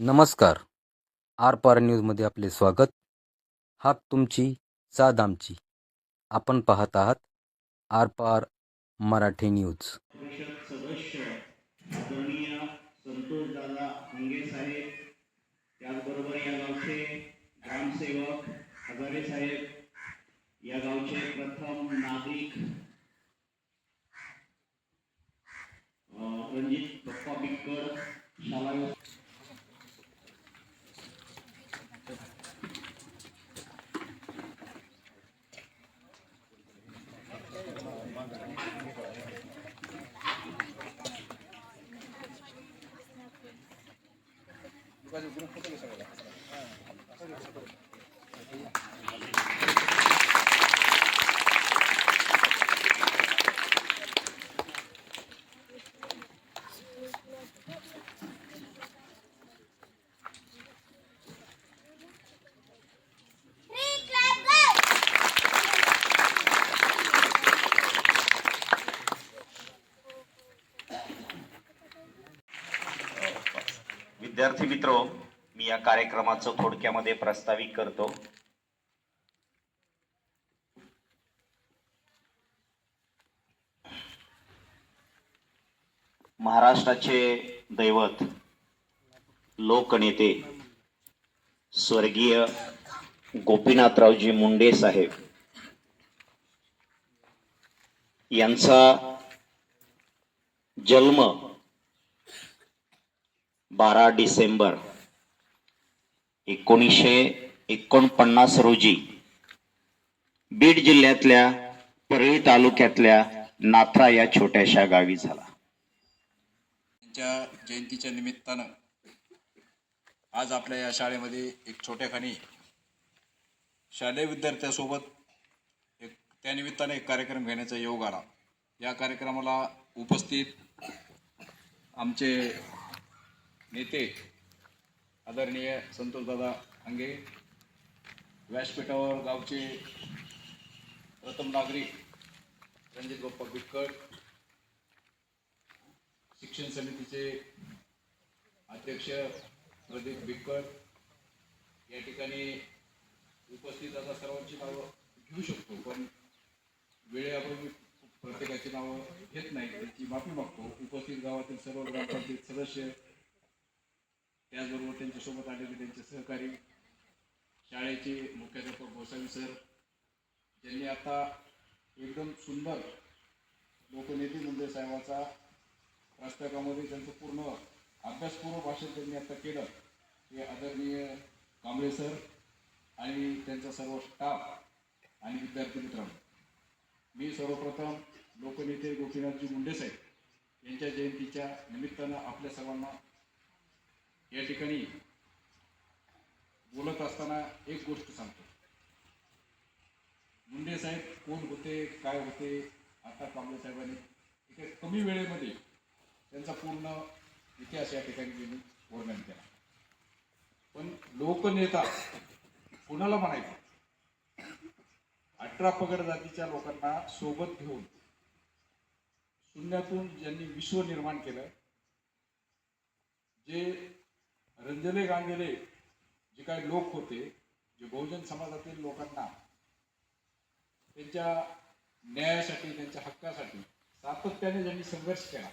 नमस्कार. आर पार न्यूजमध्ये आपले स्वागत. हाक तुमची साद आमची. आपण पाहत आहात आर पार मराठी न्यूज. परिषद सदस्य आदरणीय संतोषदादा हंगे साहेब, त्याचबरोबर या गावचे ग्रामसेवक हजारे साहेब, या गावचे प्रथम नागरिक रणजित बप्पा बिक्कड, शाला विद्यार्थी मित्रो, मी या कार्यक्रमाचं थोडक्यामध्ये प्रस्तावित करतो. महाराष्ट्राचे दैवत, लोकनेते स्वर्गीय गोपीनाथरावजी मुंडे साहेब यांचा जन्म 12 डिसेंबर 1949 रोजी बीड जिल्ह्यातल्या परळी तालुक्यातल्या नाथरा या छोट्याशा गावी झाला. त्यांच्या जयंतीच्या निमित्तानं आज आपल्या या शाळेमध्ये एक छोट्याखानी शालेय विद्यार्थ्यासोबत त्या निमित्ताने एक कार्यक्रम घेण्याचा योग आला. या कार्यक्रमाला उपस्थित आमचे नेते आदरणीय संतोषदादा हंगे, व्यासपीठावर गावचे प्रथम नागरिक रणजित बप्पा बिक्कड, शिक्षण समितीचे अध्यक्ष प्रदीप बिक्कड, या ठिकाणी उपस्थित आता सर्वांची नावं घेऊ शकतो, पण वेळेअभावी प्रत्येकाची नावं घेत नाही, त्याची माफी मागतो. उपस्थित गावातील सर्व ग्रामपंचायत सदस्य, त्याचबरोबर त्यांच्यासोबत आलेले त्यांचे सहकारी, शाळेचे मुख्याध्यापक गोसावी सर, ज्यांनी आता एकदम सुंदर लोकनेते मुंडे साहेबाचा प्रास्ताविकामध्ये त्यांचं पूर्ण अभ्यासपूर्व भाषण त्यांनी आता केलं, हे आदरणीय कांबळे सर आणि त्यांचा सर्व स्टाफ आणि विद्यार्थी मित्रांनो, मी सर्वप्रथम लोकनेते गोपीनाथजी मुंडे साहेब यांच्या जयंतीच्या निमित्तानं आपल्या सर्वांना या ठिकाणी बोलत असताना एक गोष्ट सांगतो. मुंडे साहेब कोण होते, काय होते, आता कांबळे साहेबांनी एका कमी वेळेमध्ये त्यांचा पूर्ण इतिहास या ठिकाणी त्यांनी वर्णन केला. पण लोकनेता कुणाला म्हणायचं? 18 पगड जातीच्या लोकांना सोबत घेऊन शून्यातून ज्यांनी विश्व निर्माण केलं, जे रंजले गांजले जे काही लोक होते, जे बहुजन समाजातील लोकांना त्यांच्या न्यायासाठी, त्यांच्या हक्कासाठी सातत्याने ज्यांनी संघर्ष केला,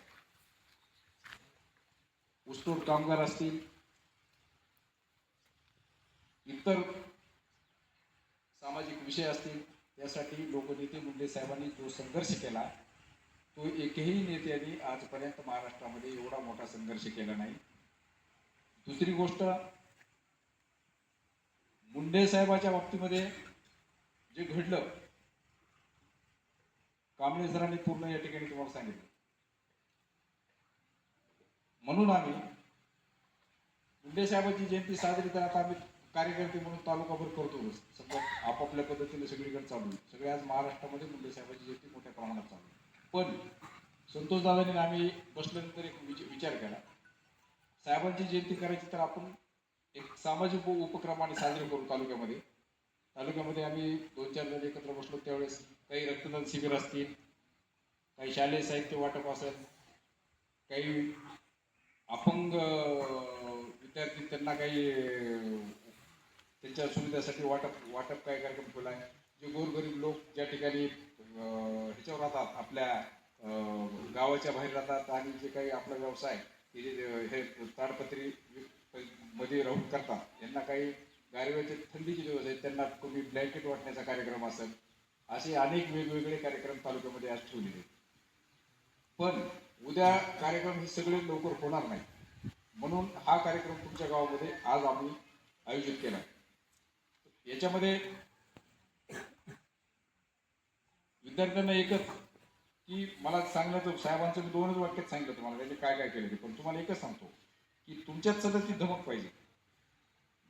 ऊसतोड कामगार असतील, इतर सामाजिक विषय असतील, त्यासाठी लोकनेते मुंडे साहेबांनी जो संघर्ष केला, तो एकही नेत्याने आजपर्यंत महाराष्ट्रामध्ये एवढा मोठा संघर्ष केला नाही. दुसरी गोष्ट, मुंडे साहेबाच्या बाबतीमध्ये जे घडलं, कांबळे सरांनी पूर्ण या ठिकाणी तुम्हाला सांगितलं. म्हणून आम्ही मुंडे साहेबांची जयंती साजरी करत आम्ही कार्यकर्ते म्हणून तालुकाभर करतो. सगळं आपापल्या पद्धतीने सगळीकडे चालू आहे. सगळे आज महाराष्ट्रामध्ये मुंडे साहेबांची जयंती मोठ्या प्रमाणात चालू आहे. पण संतोषदादांनी आम्ही बसल्यानंतर एक विचार केला, साहेबांची जयंती करायची तर आपण एक सामाजिक उपक्रमाने साजरी करू. तालुक्यामध्ये आम्ही 2-4 जण एकत्र बसलो. त्यावेळेस काही रक्तदान शिबिर असतील, काही शालेय साहित्य वाटप असेल, काही अपंग विद्यार्थी त्यांना काही त्यांच्या सुविधेसाठी वाटप काय कार्यक्रम केला आहे. जे गोरगरीब लोक ज्या ठिकाणी ह्याच्यावर राहतात, आपल्या गावाच्या बाहेर राहतात आणि जे काही आपला व्यवसाय हे ताडपत्री मध्ये राहून करतात, यांना काही गारव्याचे थंडीचे दिवस आहेत, त्यांना कोणी ब्लँकेट वाटण्याचा कार्यक्रम असेल, असे अनेक वेगवेगळे कार्यक्रम तालुक्यामध्ये आज ठेवलेले. पण उद्या कार्यक्रम हे सगळे लवकर होणार नाही, म्हणून हा कार्यक्रम तुमच्या गावामध्ये आज आम्ही आयोजित केला. याच्यामध्ये विद्यार्थ्यांना एकच की मला सांगण्याचं, साहेबांचं मी 2च वाक्यात सांगितलं तुम्हाला त्यांनी काय काय केलं ते, पण तुम्हाला एकच सांगतो की तुमच्यात सतत ती धमक पाहिजे.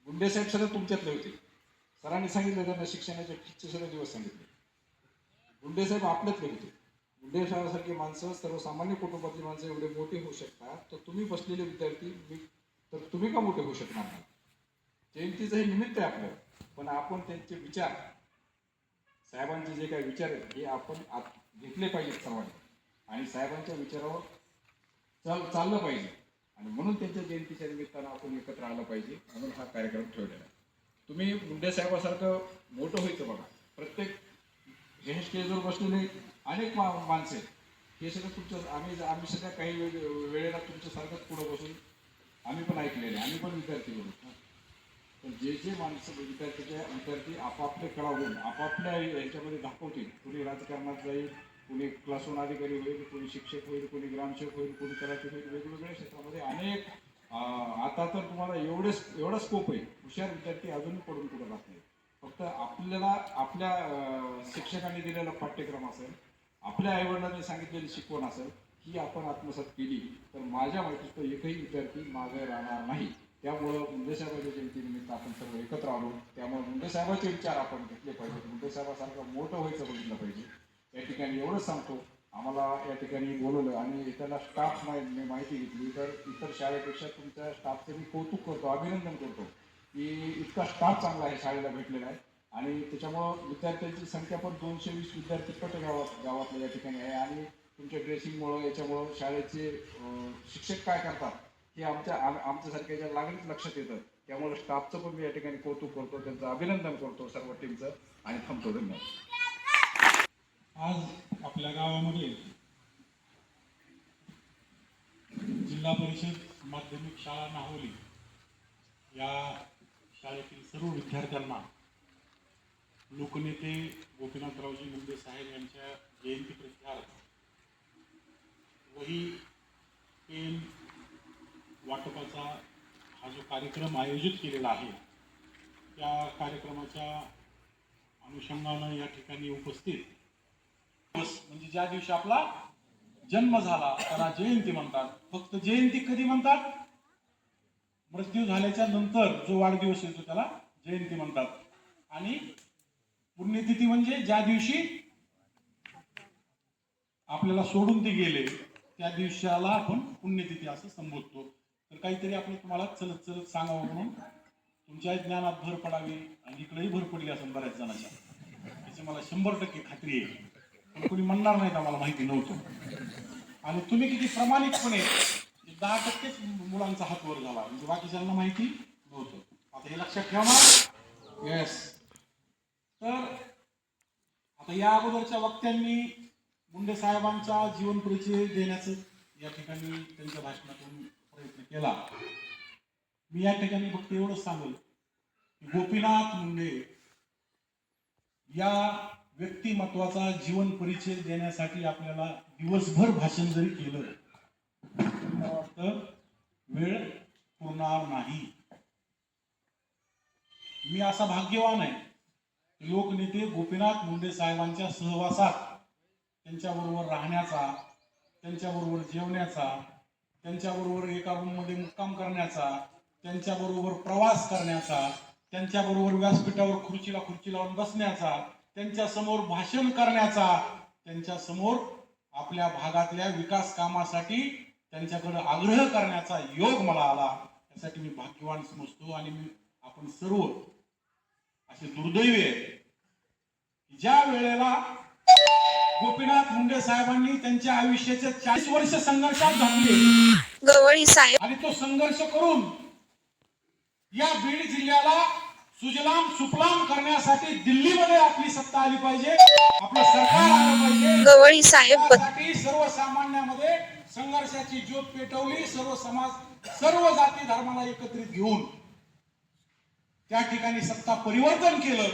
गुंडे साहेब सतत तुमच्यातले होते. सरांनी सांगितलं त्यांना शिक्षणाच्या फीचे सगळे दिवस सांगितले. गुंडे साहेब आपल्यातले होते. गुंडे साहेबांसारखी माणसं, सर्वसामान्य कुटुंबातली माणसं एवढे मोठे होऊ शकतात, तर तुम्ही बसलेले विद्यार्थी तर तुम्ही का मोठे होऊ शकणार नाही? जयंतीचं हे निमित्त आहे आपलं, पण आपण त्यांचे विचार, साहेबांचे जे काही विचार आहेत हे आपण घेतले पाहिजेत सर्वांनी, आणि साहेबांच्या विचारावर चाललं पाहिजे, आणि म्हणून त्यांच्या जयंतीच्या निमित्तानं आपण एकत्र आलं पाहिजे, म्हणून हा कार्यक्रम ठेवलेला आहे. तुम्ही मुंडे साहेबासारखं मोठं व्हायचं बघा. प्रत्येक हे स्टेजवर बसलेले अनेक माणसे, हे सगळं तुमचं आम्ही सगळ्या काही वेळेला तुमच्यासारखंच पुढं बसून आम्ही पण ऐकलेले, आम्ही पण विद्यार्थी बोलू. पण जे माणसं विद्यार्थी आपापले कळावून आपापल्या याच्यामध्ये दाखवतील, कुणी राजकारणात जाईल, कुणी क्लासरूम अधिकारी होईल, कुणी शिक्षक होईल, कुणी ग्रामसेवक होईल, कुणी तलाठी होईल, वेगवेगळ्या क्षेत्रामध्ये अनेक आता तर तुम्हाला एवढा स्कोप आहे. हुशार विद्यार्थी अजूनही पडून पुढे राहत नाही. फक्त आपल्याला आपल्या शिक्षकांनी दिलेला पाठ्यक्रम असेल, आपल्या आईवडिलांनी सांगितलेली शिकवण असेल, ही आपण आत्मसात केली तर माझ्या माहितीत एकही विद्यार्थी मागे राहणार नाही. त्यामुळं मुंडे साहेबांच्या जयंतीनिमित्त आपण सर्व एकत्र आलो. त्यामुळे मुंडे साहेबांचे विचार आपण घेतले पाहिजे. मुंडे साहेबांसारखं मोठं व्हायचं बघितलं पाहिजे. या ठिकाणी एवढंच सांगतो, आम्हाला या ठिकाणी बोलवलं आणि त्याला स्टाफ माहिती घेतली, तर इतर शाळेपेक्षा तुमच्या स्टाफचं मी कौतुक करतो, अभिनंदन करतो की इतका स्टाफ चांगला आहे, शाळेला भेटलेला आहे. आणि त्याच्यामुळं विद्यार्थ्यांची संख्या पण 220 विद्यार्थी पट गावातल्या या ठिकाणी आहे. आणि तुमच्या ड्रेसिंगमुळं याच्यामुळं शाळेचे शिक्षक काय करतात हे आमच्यासारख्याच्या लागणीच लक्षात येतं. त्यामुळे स्टाफचं पण मी या ठिकाणी कौतुक करतो, त्यांचं अभिनंदन करतो सर्व टीमचं, आणि थांबतो. धन्यवाद. आज आपल्या गावामध्ये जिल्हा परिषद माध्यमिक शाळा नाहोली या शाळेतील सर्व विद्यार्थ्यांना लोकनेते गोपीनाथरावजी मुंडे साहेब यांच्या जयंती प्रत्यार्थ वही, पेन वाटपाचा हा जो कार्यक्रम आयोजित केलेला आहे, त्या कार्यक्रमाच्या अनुषंगानं या ठिकाणी उपस्थित म्हणजे ज्या दिवशी आपला जन्म झाला त्याला जयंती म्हणतात. फक्त जयंती कधी म्हणतात? मृत्यू झाल्याच्या नंतर जो वाढदिवस येतो त्याला जयंती म्हणतात. आणि पुण्यतिथी म्हणजे ज्या दिवशी आपल्याला सोडून ते गेले त्या दिवसाला आपण पुण्यतिथी असं संबोधतो. तर काहीतरी आपण तुम्हाला चलत चलत सांगावं म्हणून तुमच्या ज्ञानात भर पडावी, आणि इकडेही भर पडली असेल बऱ्याच जणांच्या, त्याची मला 100% खात्री आहे. पण कोणी म्हणणार नाही, आम्हाला माहिती नव्हतं. आणि तुम्ही किती प्रामाणिकपणे 10%च मुलांचा हात वर झाला, म्हणजे बाकीच्यांना माहिती नव्हतं. आता हे लक्षात ठेवा. येस. तर आता या अगोदरच्या वक्त्यांनी मुंडे साहेबांचा जीवन परिचय देण्याचं या ठिकाणी त्यांच्या भाषणातून प्रयत्न केला. मी या ठिकाणी फक्त एवढंच सांगेल की गोपीनाथ मुंडे या व्यक्तिमत्वाचा जीवन परिचय देण्यासाठी आपल्याला दिवसभर भाषण जरी केलं तर वेळ पुरणार नाही. मी असा भाग्यवान आहे की लोकनेते गोपीनाथ मुंडे साहेबांच्या सहवासात त्यांच्याबरोबर राहण्याचा, त्यांच्याबरोबर जेवण्याचा, त्यांच्याबरोबर एका रूममध्ये मुक्काम करण्याचा, त्यांच्याबरोबर प्रवास करण्याचा, त्यांच्याबरोबर व्यासपीठावर खुर्ची लावून बसण्याचा, त्यांच्या समोर भाषण करण्याचा, त्यांच्या समोर आपल्या भागातल्या विकास कामासाठी त्यांच्याकडे आग्रह करण्याचा योग मला आला. त्यासाठी मी भाग्यवान समजतो. आणि आपण सर्व असे दुर्दैवी आहे की ज्या वेळेला गोपीनाथ मुंडे साहेबांनी त्यांच्या आयुष्याचे 40 वर्ष संघर्षात घातले गवळी साहेब आणि तो संघर्ष करून या बीड जिल्ह्याला सुजलाम सुफलाम करण्यासाठी दिल्लीमध्ये आपली सत्ता आली पाहिजे, आपलं सरकार आलं पाहिजे. गवळी साहेब त्यासाठी सर्वसामान्यामध्ये संघर्षाची ज्योत पेटवली, सर्व समाज, सर्व जाती धर्माला एकत्रित घेऊन त्या ठिकाणी सत्ता परिवर्तन केलं.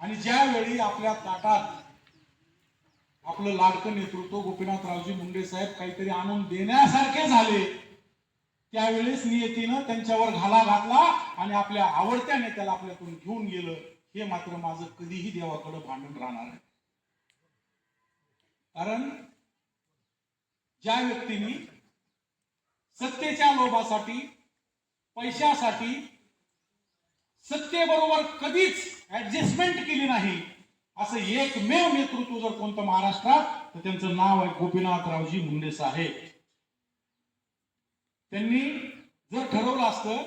आणि ज्यावेळी आपल्या ताटात आपलं लाडकं नेतृत्व गोपीनाथरावजी मुंडे साहेब काहीतरी आणून देण्यासारखे झाले, त्यावेळेस नियतीनं त्यांच्यावर घाला घातला आणि आपल्या आवडत्या नेत्याला आपल्याकडून घेऊन गेलं. हे मात्र माझं कधीही देवाकडे भांडण राहणार आहे. कारण ज्या व्यक्तींनी सत्तेच्या लोभासाठी, पैशासाठी सत्तेबरोबर कधीच ऍडजस्टमेंट केली नाही, असं एकमेव नेतृत्व जर कोणतं महाराष्ट्रात, तर त्यांचं नाव आहे गोपीनाथरावजी मुंडे साहेब. त्यांनी जर ठरवलं असतं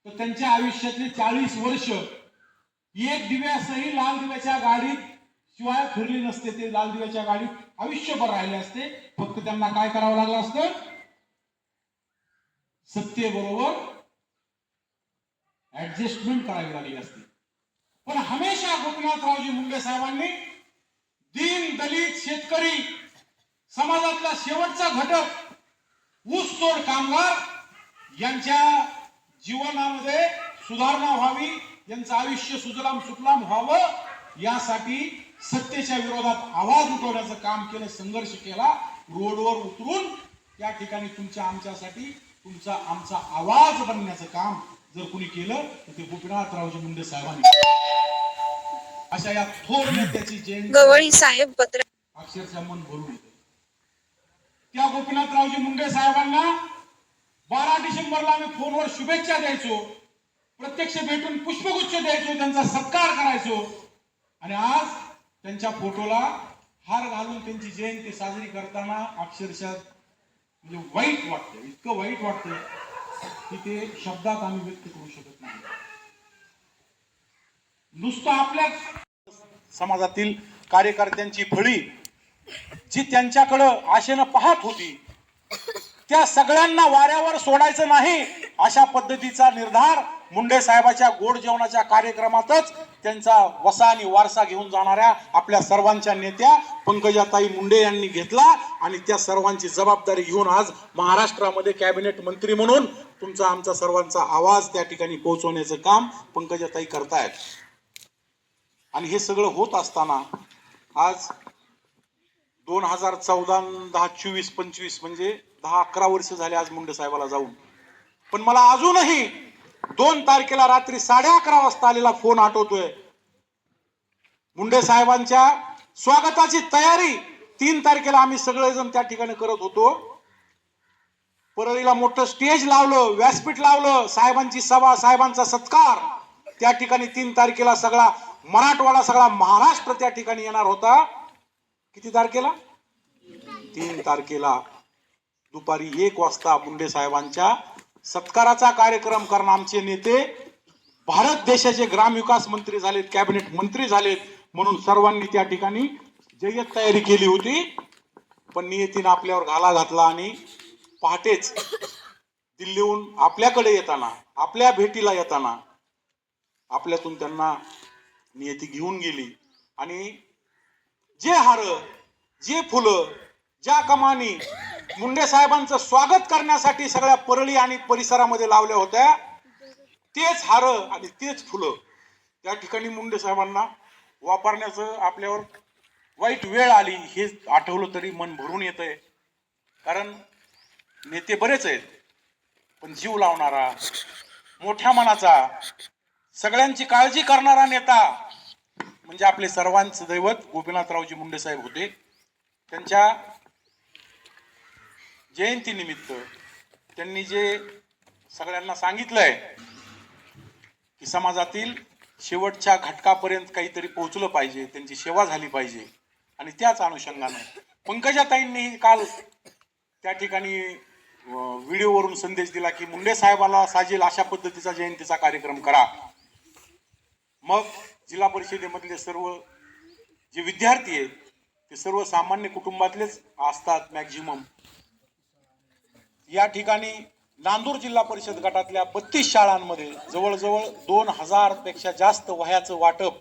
तर त्यांच्या आयुष्यातले 40 वर्ष एक दिव्यासही लाल दिव्याच्या गाडीत शिवाय फिरली नसते. ते लाल दिव्याच्या गाडीत आयुष्यभर राहिले असते. फक्त त्यांना काय करावं लागलं असतं? सत्तेबरोबर ऍडजस्टमेंट करावी लागली असते. पण हमेशा गोपीनाथरावजी मुंडे साहेबांनी दीन, दलित, शेतकरी, समाजातला शेवटचा घटक, ऊसतोड कामगार यांच्या जीवनामध्ये सुधारणा व्हावी, यांचं आयुष्य सुजलाम सुफलाम व्हावं, यासाठी सत्तेच्या विरोधात आवाज उठवण्याचं काम केलं, संघर्ष केला. रोडवर उतरून त्या ठिकाणी तुमच्या आमच्यासाठी तुमचा आमचा आवाज बनण्याचं काम जर कुणी केलं तर ते गोपीनाथरावजी मुंडे साहेबांनी. अशा या थोर नेत्याची जयंती गवळी साहेब पत्र अक्षरशः मन भरून येतं. त्या गोपीनाथरावजी मुंडे साहेबांना 12 डिसेंबरला आम्ही फोनवर शुभेच्छा द्यायचो, प्रत्यक्ष भेटून पुष्पगुच्छ द्यायचो, त्यांचा सत्कार करायचो. आणि आज त्यांच्या फोटोला हार घालून त्यांची जयंती साजरी करताना अक्षरशः म्हणजे वाईट वाटतं, इतकं वाईट वाटतं की ते शब्दात आम्ही व्यक्त करू शकत नाही. नुसतं आपल्या समाजातील कार्यकर्त्यांची फळी जी त्यांच्याकडं आशेनं पाहत होती, त्या सगळ्यांना वाऱ्यावर सोडायचं नाही, अशा पद्धतीचा निर्धार मुंडे साहेबाच्या गोड जेवणाच्या कार्यक्रमातच त्यांचा वसा आणि वारसा घेऊन जाणाऱ्या आपल्या सर्वांच्या नेत्या पंकजाताई मुंडे यांनी घेतला. आणि त्या सर्वांची जबाबदारी घेऊन आज महाराष्ट्रामध्ये कॅबिनेट मंत्री म्हणून तुमचा आमचा सर्वांचा आवाज त्या ठिकाणी पोहोचवण्याचं काम पंकजाताई करतायत. आणि हे सगळं होत असताना आज 2014, 10, 24, 25 म्हणजे 10-11 वर्ष झाले आज मुंडे साहेबाला जाऊन. पण मला अजूनही 2 तारखेला रात्री 11:30 वाजता आलेला फोन आठवतोय. मुंडे साहेबांच्या स्वागताची तयारी 3 तारखेला आम्ही सगळेजण त्या ठिकाणी करत होतो. परळीला मोठं स्टेज लावलं, व्यासपीठ लावलं, साहेबांची सभा, साहेबांचा सत्कार. त्या ठिकाणी 3 तारखेला सगळा मराठवाडा, सगळा महाराष्ट्र त्या ठिकाणी येणार होता. किती तारखेला? 3 तारखेला दुपारी 1 वाजता मुंडे साहेबांच्या सत्काराचा कार्यक्रम करणं. आमचे नेते भारत देशाचे ग्रामविकास मंत्री झालेत, कॅबिनेट मंत्री झालेत, म्हणून सर्वांनी त्या ठिकाणी जय्यत तयारी केली होती. पण नियतीनं आपल्यावर घाला घातला आणि पहाटेच दिल्लीहून आपल्याकडे येताना, आपल्या भेटीला येताना आपल्यातून त्यांना नियती घेऊन गेली. आणि जे हार, जे फुलं, ज्या कमानी मुंडे साहेबांचं स्वागत करण्यासाठी सगळ्या परळी आणि परिसरामध्ये लावल्या होत्या, तेच हार आणि तेच फुलं त्या ठिकाणी मुंडे साहेबांना वापरण्याचं आपल्यावर वाईट वेळ आली. हे आठवलं तरी मन भरून येतंय. कारण नेते बरेच आहेत, पण जीव लावणारा, मोठ्या मनाचा, सगळ्यांची काळजी करणारा नेता म्हणजे आपले सर्वांचे दैवत गोपीनाथरावजी मुंडे साहेब होते. त्यांच्या जयंतीनिमित्त त्यांनी जे सगळ्यांना सांगितलंय की समाजातील शेवटच्या घटकापर्यंत काहीतरी पोहोचलं पाहिजे, त्यांची सेवा झाली पाहिजे. आणि त्याच अनुषंगाने पंकजाताईंनी काल त्या ठिकाणी व्हिडिओवरून संदेश दिला की मुंडे साहेबाला साजेल अशा पद्धतीचा जयंतीचा कार्यक्रम करा. मग जिल्हा परिषदेमधले सर्व जे विद्यार्थी आहेत ते सर्व सामान्य कुटुंबातलेच असतात मॅक्झिमम. या ठिकाणी नांदूर जिल्हा परिषद गटातल्या 32 शाळांमध्ये जवळजवळ 2000 पेक्षा जास्त वह्याचं वाटप,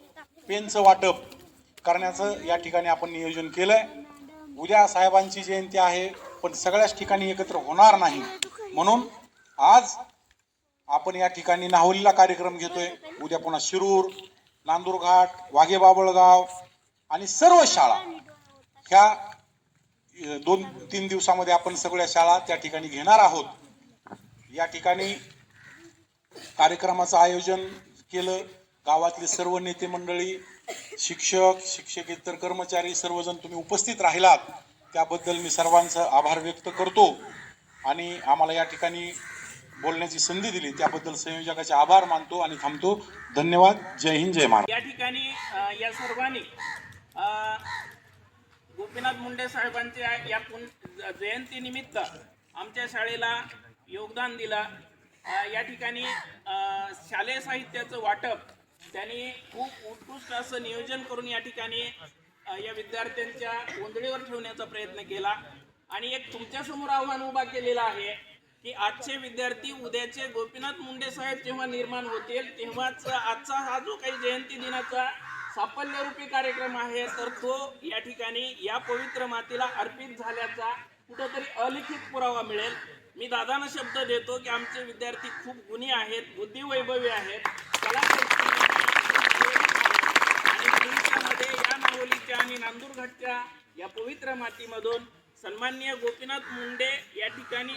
पेनचं वाटप करण्याचं या ठिकाणी आपण नियोजन केलंय. उद्या साहेबांची जयंती आहे, पण सगळ्याच ठिकाणी एकत्र होणार नाही, म्हणून आज आपण या ठिकाणी नाहोलीला कार्यक्रम घेतोय. उद्या पुन्हा शिरूर, नांदूरघाट, वाघे बाबळगाव आणि सर्व शाळा ह्या 2-3 दिवसामध्ये आपण सगळ्या शाळा त्या ठिकाणी घेणार आहोत. या ठिकाणी कार्यक्रमाचं आयोजन केलं. गावातले सर्व नेते मंडळी, शिक्षक, शिक्षकेतर कर्मचारी सर्वजण तुम्ही उपस्थित राहिलात, त्याबद्दल मी सर्वांचं आभार व्यक्त करतो. आणि आम्हाला या ठिकाणी बोलण्याची संधी दिली त्याबद्दल संयोजकाचे आभार मानतो आणि थांबतो. धन्यवाद. जय हिंद, जय महाराष्ट्र. या ठिकाणी या सर्वांनी गोपीनाथ मुंडे साहेबांच्या या जयंतीनिमित्त आमच्या शाळेला योगदान दिलं. या ठिकाणी शालेय साहित्याचं वाटप त्यांनी खूप उत्कृष्ट असं नियोजन करून या ठिकाणी या विद्यार्थ्यांच्या ओंजळीवर ठेवण्याचा प्रयत्न केला. आणि एक तुमच्यासमोर आव्हान उभा केलेलं आहे की आजचे विद्यार्थी उद्याचे गोपीनाथ मुंडे साहेब जेव्हा निर्माण होतील तेव्हाच आजचा हा जो काही जयंती दिनाचा साफल्यरूपी कार्यक्रम आहे तर तो या ठिकाणी या पवित्र मातेला अर्पित झाल्याचा कुठंतरी अलिखित पुरावा मिळेल. मी दादांना शब्द देतो की आमचे विद्यार्थी खूप गुणी आहेत, बुद्धिवैभवी आहेत, आणि भविष्यामध्ये या नाहोलीच्या आणि नांदूरघाटच्या या पवित्र मातीमधून सन्माननीय गोपीनाथ मुंडे या ठिकाणी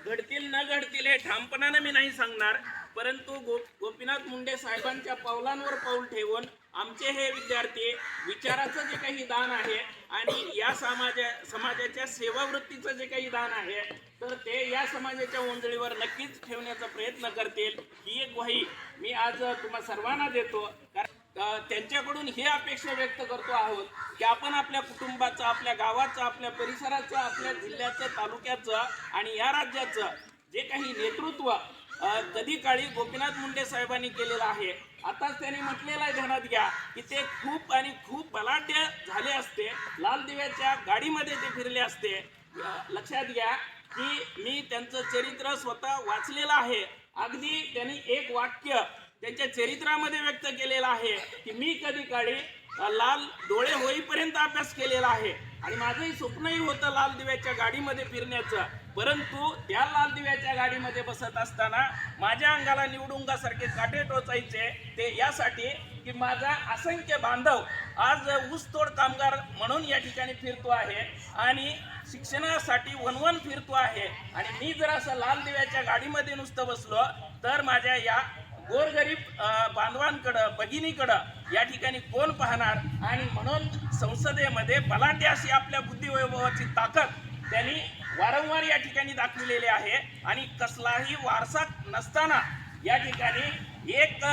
घडतील न घडतील हे ठामपणाने मी नाही सांगणार, परंतु गोपीनाथ मुंडे साहेबांच्या पावलांवर पाऊल ठेवून आमचे हे विद्यार्थी विचाराचं जे काही दान आहे आणि या समाजाच्या सेवावृत्तीचं जे काही दान आहे तर ते या समाजाच्या ओंजळीवर नक्कीच ठेवण्याचा प्रयत्न करतील. ही एक ग्वाही मी आज तुम्हा सर्वांना देतो. कारण त्यांच्याकडून ही अपेक्षा व्यक्त करतो आहोत की आपण आपल्या कुटुंबाचं, आपल्या गावाचं, आपल्या परिसराचं, आपल्या जिल्ह्याचं, तालुक्याचं आणि या राज्याचं जे काही नेतृत्व कधी काळी गोपीनाथ मुंडे साहेबांनी केलेलं आहे. आताच त्यांनी म्हटलेलं आहे, ध्यानात घ्या की ते खूप आणि खूप बलाढ्य झाले असते, लाल दिव्याच्या गाडीमध्ये ते फिरले असते. लक्षात घ्या की मी त्यांचं चरित्र स्वतः वाचलेलं आहे. अगदी त्यांनी एक वाक्य त्यांच्या चरित्रामध्ये व्यक्त केलेलं आहे की मी कधी काळी लाल डोळे होईपर्यंत अभ्यास केलेला आहे आणि माझंही स्वप्नही होतं लाल दिव्याच्या गाडीमध्ये फिरण्याचं, परंतु त्या लाल दिव्याच्या गाडीमध्ये बसत असताना माझ्या अंगाला निवडुंगासारखे काटे टोचायचे. ते यासाठी की माझा असंख्य बांधव आज ऊसतोड कामगार म्हणून या ठिकाणी फिरतो आहे आणि शिक्षणासाठी वनवन फिरतो आहे. आणि मी जर असं लाल दिव्याच्या गाडीमध्ये नुसतं बसलो तर माझ्या या गोरगरीब बांधवांकडं, भगिनीकडं या ठिकाणी कोण पाहणार. आणि म्हणून संसदेमध्ये बलाढ्य अशी आपल्या बुद्धिवैभवाची ताकद त्यांनी वारंवार या ठिकाणी दाखविलेली आहे. आणि कसलाही वारसा नसताना या ठिकाणी एक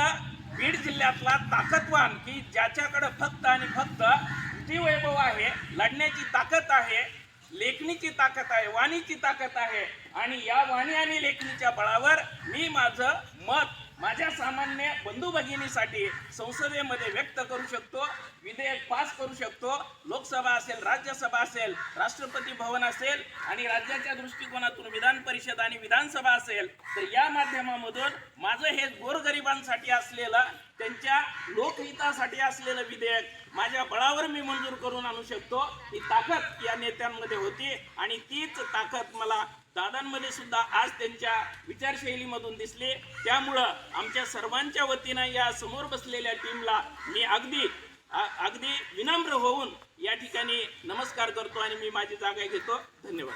बीड जिल्ह्यातला ताकदवान की ज्याच्याकडे फक्त आणि फक्त बुद्धिवैभव आहे, लढण्याची ताकद आहे, लेखणीची ताकद आहे, वाणीची ताकद आहे. आणि या वाणी आणि लेखणीच्या बळावर मी माझं मत माझ्या सामान्य बंधू भगिनीसाठी संसदेमध्ये व्यक्त करू शकतो, विधेयक पास करू शकतो. लोकसभा असेल, राज्यसभा असेल, राष्ट्रपती भवन असेल आणि राज्याच्या दृष्टिकोनातून विधान परिषद आणि विधानसभा असेल तर या माध्यमामधून माझं हे गोरगरिबांसाठी असलेलं, त्यांच्या लोकहितासाठी असलेलं विधेयक माझ्या बळावर मी मंजूर करून आणू शकतो. ही ताकद या नेत्यांमध्ये होती आणि तीच ताकद मला दादांमध्ये सुद्धा आज त्यांच्या विचारशैलीमधून दिसली. त्यामुळं आमच्या सर्वांच्या वतीनं या समोर बसलेल्या टीमला मी अगदी विनम्र होऊन या ठिकाणी नमस्कार करतो आणि मी माझी जागा घेतो. धन्यवाद.